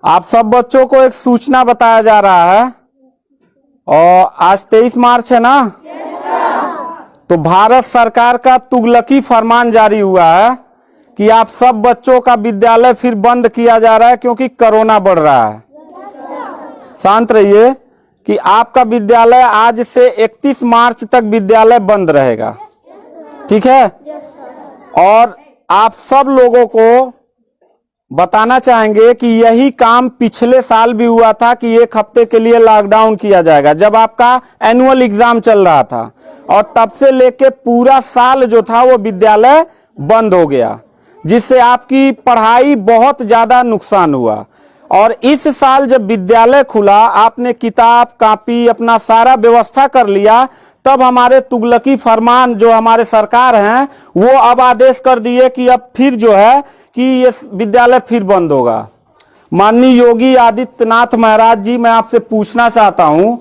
आप सब बच्चों को एक सूचना बताया जा रहा है और आज 23 मार्च है ना। तो भारत सरकार का तुगलकी फरमान जारी हुआ है कि आप सब बच्चों का विद्यालय फिर बंद किया जा रहा है क्योंकि कोरोना बढ़ रहा है। शांत रहिए कि आपका विद्यालय आज से 31 मार्च तक विद्यालय बंद रहेगा, ठीक है। और आप सब लोगों को बताना चाहेंगे कि यही काम पिछले साल भी हुआ था कि 1 हफ्ते के लिए लॉकडाउन किया जाएगा जब आपका एनुअल एग्जाम चल रहा था, और तब से लेके पूरा साल जो था वो विद्यालय बंद हो गया, जिससे आपकी पढ़ाई बहुत ज्यादा नुकसान हुआ। और इस साल जब विद्यालय खुला, आपने किताब कॉपी अपना सारा व्यवस्था कर लिया, तब हमारे तुगलकी फरमान जो हमारे सरकार हैं वो अब आदेश कर दिए कि अब फिर जो है कि ये विद्यालय फिर बंद होगा। माननीय योगी आदित्यनाथ महाराज जी, मैं आपसे पूछना चाहता हूं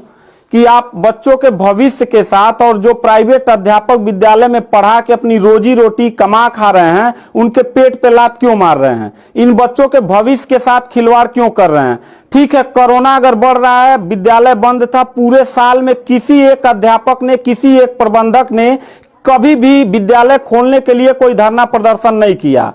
कि आप बच्चों के भविष्य के साथ और जो प्राइवेट अध्यापक विद्यालय में पढ़ा के अपनी रोजी रोटी कमा खा रहे हैं, उनके पेट पे लात क्यों मार रहे हैं? इन बच्चों के भविष्य के साथ खिलवाड़ क्यों कर रहे हैं? ठीक है, कोरोना अगर बढ़ रहा है, विद्यालय बंद था, पूरे साल में किसी एक अध्यापक ने, किसी एक प्रबंधक ने कभी भी विद्यालय खोलने के लिए कोई धरना प्रदर्शन नहीं किया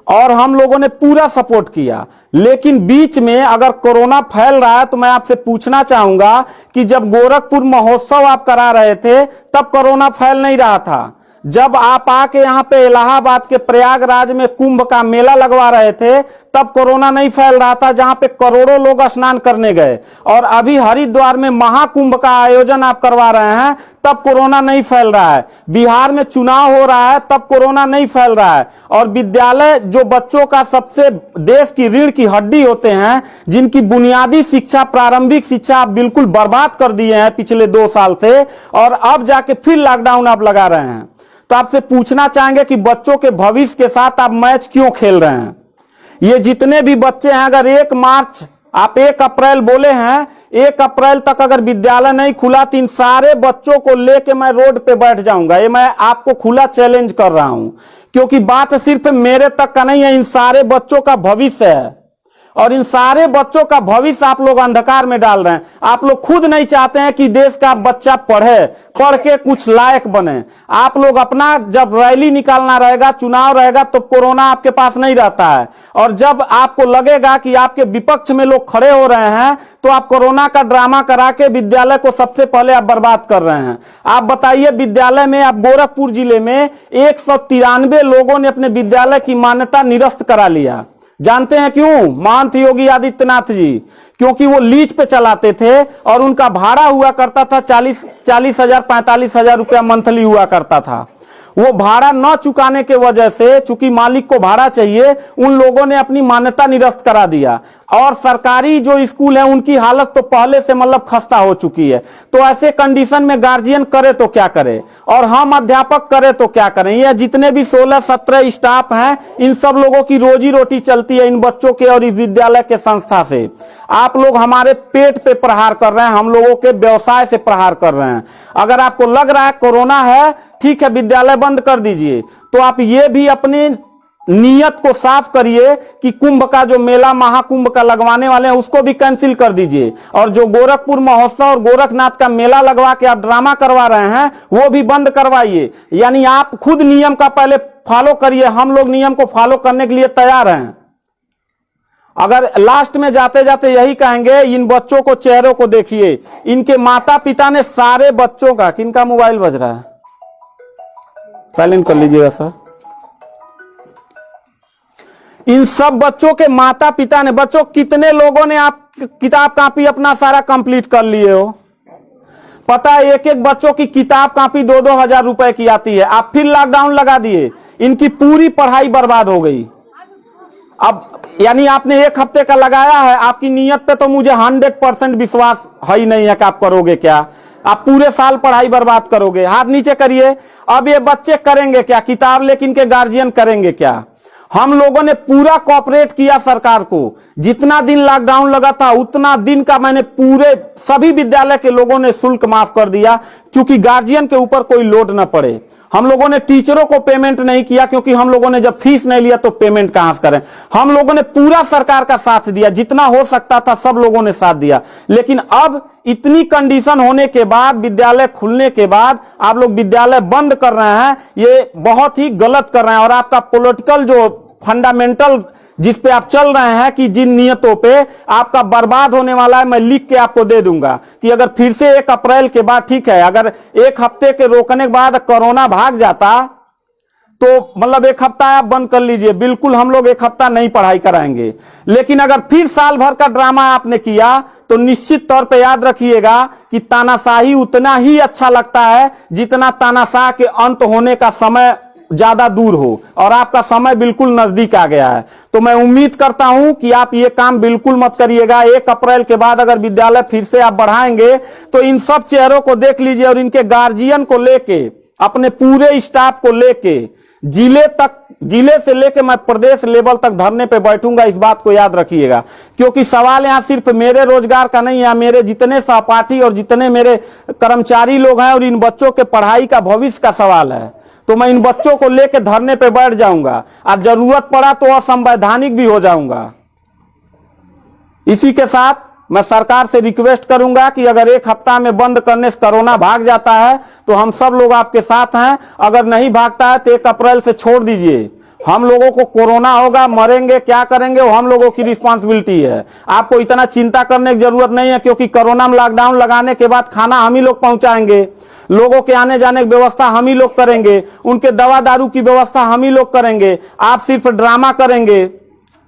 और हम लोगों ने पूरा सपोर्ट किया। लेकिन बीच में अगर कोरोना फैल रहा है तो मैं आपसे पूछना चाहूंगा कि जब गोरखपुर महोत्सव आप करा रहे थे तब कोरोना फैल नहीं रहा था। जब आप आके यहाँ पे इलाहाबाद के प्रयागराज में कुंभ का मेला लगवा रहे थे तब कोरोना नहीं फैल रहा था, जहां पे करोड़ों लोग स्नान करने गए। और अभी हरिद्वार में महाकुंभ का आयोजन आप करवा रहे हैं तब कोरोना नहीं फैल रहा है। बिहार में चुनाव हो रहा है तब कोरोना नहीं फैल रहा है। और विद्यालय जो बच्चों का सबसे देश की रीढ़ की हड्डी होते हैं, जिनकी बुनियादी शिक्षा, प्रारंभिक शिक्षा आप बिल्कुल बर्बाद कर दिए हैं पिछले 2 साल से, और अब जाके फिर लॉकडाउन आप लगा रहे हैं। तो आपसे पूछना चाहेंगे कि बच्चों के भविष्य के साथ आप मैच क्यों खेल रहे हैं? ये जितने भी बच्चे हैं, अगर 1 मार्च आप 1 अप्रैल बोले हैं, 1 अप्रैल तक अगर विद्यालय नहीं खुला तो इन सारे बच्चों को लेके मैं रोड पे बैठ जाऊंगा। ये मैं आपको खुला चैलेंज कर रहा हूं, क्योंकि बात सिर्फ मेरे तक का नहीं है, इन सारे बच्चों का भविष्य है और इन सारे बच्चों का भविष्य आप लोग अंधकार में डाल रहे हैं। आप लोग खुद नहीं चाहते हैं कि देश का बच्चा पढ़े, पढ़ के कुछ लायक बने। आप लोग अपना जब रैली निकालना रहेगा, चुनाव रहेगा, तो कोरोना आपके पास नहीं रहता है। और जब आपको लगेगा कि आपके विपक्ष में लोग खड़े हो रहे हैं तो आप कोरोना का ड्रामा करा के विद्यालय को सबसे पहले आप बर्बाद कर रहे हैं। आप बताइए, विद्यालय में आप गोरखपुर जिले में 193 लोगों ने अपने विद्यालय की मान्यता निरस्त करा लिया। जानते हैं क्यों? महंत योगी आदित्यनाथ जी, क्योंकि वो लीज पे चलाते थे और उनका भाड़ा हुआ करता था 40,000 45,000 रुपया मंथली हुआ करता था। वो भाड़ा न चुकाने के वजह से, चूंकि मालिक को भाड़ा चाहिए, उन लोगों ने अपनी मान्यता निरस्त करा दिया। और सरकारी जो स्कूल है उनकी हालत तो पहले से मतलब खस्ता हो चुकी है। तो ऐसे कंडीशन में गार्जियन करे तो क्या करे और हम अध्यापक करे तो क्या करें? ये जितने भी 16-17 स्टाफ हैं, इन सब लोगों की रोजी रोटी चलती है इन बच्चों के और इस विद्यालय के संस्था से। आप लोग हमारे पेट पे प्रहार कर रहे हैं, हम लोगों के व्यवसाय से प्रहार कर रहे हैं। अगर आपको लग रहा है कोरोना है, ठीक है, विद्यालय बंद कर दीजिए, तो आप ये भी अपनी नियत को साफ करिए कि कुंभ का जो मेला, महाकुंभ का लगवाने वाले हैं, उसको भी कैंसिल कर दीजिए। और जो गोरखपुर महोत्सव और गोरखनाथ का मेला लगवा के आप ड्रामा करवा रहे हैं वो भी बंद करवाइए। यानी आप खुद नियम का पहले फॉलो करिए, हम लोग नियम को फॉलो करने के लिए तैयार हैं। अगर लास्ट में जाते जाते यही कहेंगे, इन बच्चों को, चेहरों को देखिए, इनके माता पिता ने सारे बच्चों का, किनका मोबाइल बज रहा है, साइलेंट कर लीजिएगा सर। इन सब बच्चों के माता पिता ने, बच्चों कितने लोगों ने आप किताब कॉपी अपना सारा कंप्लीट कर लिए हो? पता है, एक एक बच्चों की किताब कॉपी 2-2 हजार रुपए की आती है। आप फिर लॉकडाउन लगा दिए, इनकी पूरी पढ़ाई बर्बाद हो गई। अब यानी आपने 1 हफ्ते का लगाया है, आपकी नीयत पे तो मुझे 100% विश्वास है ही नहीं है कि आप करोगे क्या। आप पूरे साल पढ़ाई बर्बाद करोगे। हाथ नीचे करिए। अब ये बच्चे करेंगे क्या? किताब लेकिन इनके गार्जियन करेंगे क्या? हम लोगों ने पूरा कोऑपरेट किया सरकार को। जितना दिन लॉकडाउन लगा था उतना दिन का मैंने पूरे सभी विद्यालय के लोगों ने शुल्क माफ कर दिया, क्योंकि गार्जियन के ऊपर कोई लोड न पड़े। हम लोगों ने टीचरों को पेमेंट नहीं किया, क्योंकि हम लोगों ने जब फीस नहीं लिया तो पेमेंट कहां से करें। हम लोगों ने पूरा सरकार का साथ दिया, जितना हो सकता था सब लोगों ने साथ दिया। लेकिन अब इतनी कंडीशन होने के बाद, विद्यालय खुलने के बाद आप लोग विद्यालय बंद कर रहे हैं, ये बहुत ही गलत कर रहे हैं। और आपका पॉलिटिकल जो फंडामेंटल जिस पे आप चल रहे हैं कि जिन नियतों पे आपका बर्बाद होने वाला है, मैं लिख के आपको दे दूंगा कि अगर फिर से 1 अप्रैल के बाद, ठीक है, अगर 1 हफ्ते के रोकने के बाद कोरोना भाग जाता तो मतलब 1 हफ्ता आप बंद कर लीजिए, बिल्कुल हम लोग 1 हफ्ता नहीं पढ़ाई कराएंगे। लेकिन अगर फिर साल भर का ड्रामा आपने किया तो निश्चित तौर पे याद रखिएगा कि तानाशाही उतना ही अच्छा लगता है जितना तानाशाह के अंत होने का समय ज्यादा दूर हो, और आपका समय बिल्कुल नजदीक आ गया है। तो मैं उम्मीद करता हूं कि आप ये काम बिल्कुल मत करिएगा। 1 अप्रैल के बाद अगर विद्यालय फिर से आप बढ़ाएंगे तो इन सब चेहरों को देख लीजिए, और इनके गार्जियन को लेके, अपने पूरे स्टाफ को लेके जिले से लेके मैं प्रदेश लेवल तक धरने पे बैठूंगा, इस बात को याद रखिएगा। क्योंकि सवाल यहां सिर्फ मेरे रोजगार का नहीं है, मेरे जितने सहपाठी और जितने मेरे कर्मचारी लोग हैं और इन बच्चों के पढ़ाई का भविष्य का सवाल है। तो मैं इन बच्चों को लेकर धरने पे बैठ जाऊंगा, और जरूरत पड़ा तो असंवैधानिक भी हो जाऊंगा। इसी के साथ मैं सरकार से रिक्वेस्ट करूंगा कि अगर 1 हफ्ता में बंद करने से कोरोना भाग जाता है तो हम सब लोग आपके साथ हैं, अगर नहीं भागता है तो 1 अप्रैल से छोड़ दीजिए। हम लोगों को कोरोना होगा, मरेंगे, क्या करेंगे वो हम लोगों की रिस्पांसिबिलिटी है। आपको इतना चिंता करने की जरूरत नहीं है, क्योंकि कोरोना में लॉकडाउन लगाने के बाद खाना हम ही लोग पहुंचाएंगे, लोगों के आने जाने की व्यवस्था हम ही लोग करेंगे, उनके दवा दारू की व्यवस्था हम ही लोग करेंगे। आप सिर्फ ड्रामा करेंगे,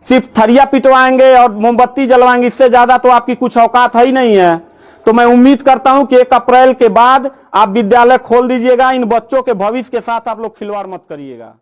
सिर्फ थरिया पिटवाएंगे और मोमबत्ती जलवाएंगे, इससे ज्यादा तो आपकी कुछ औकात है ही नहीं है। तो मैं उम्मीद करता हूं कि 1 अप्रैल के बाद आप विद्यालय खोल दीजिएगा। इन बच्चों के भविष्य के साथ आप लोग खिलवाड़ मत करिएगा।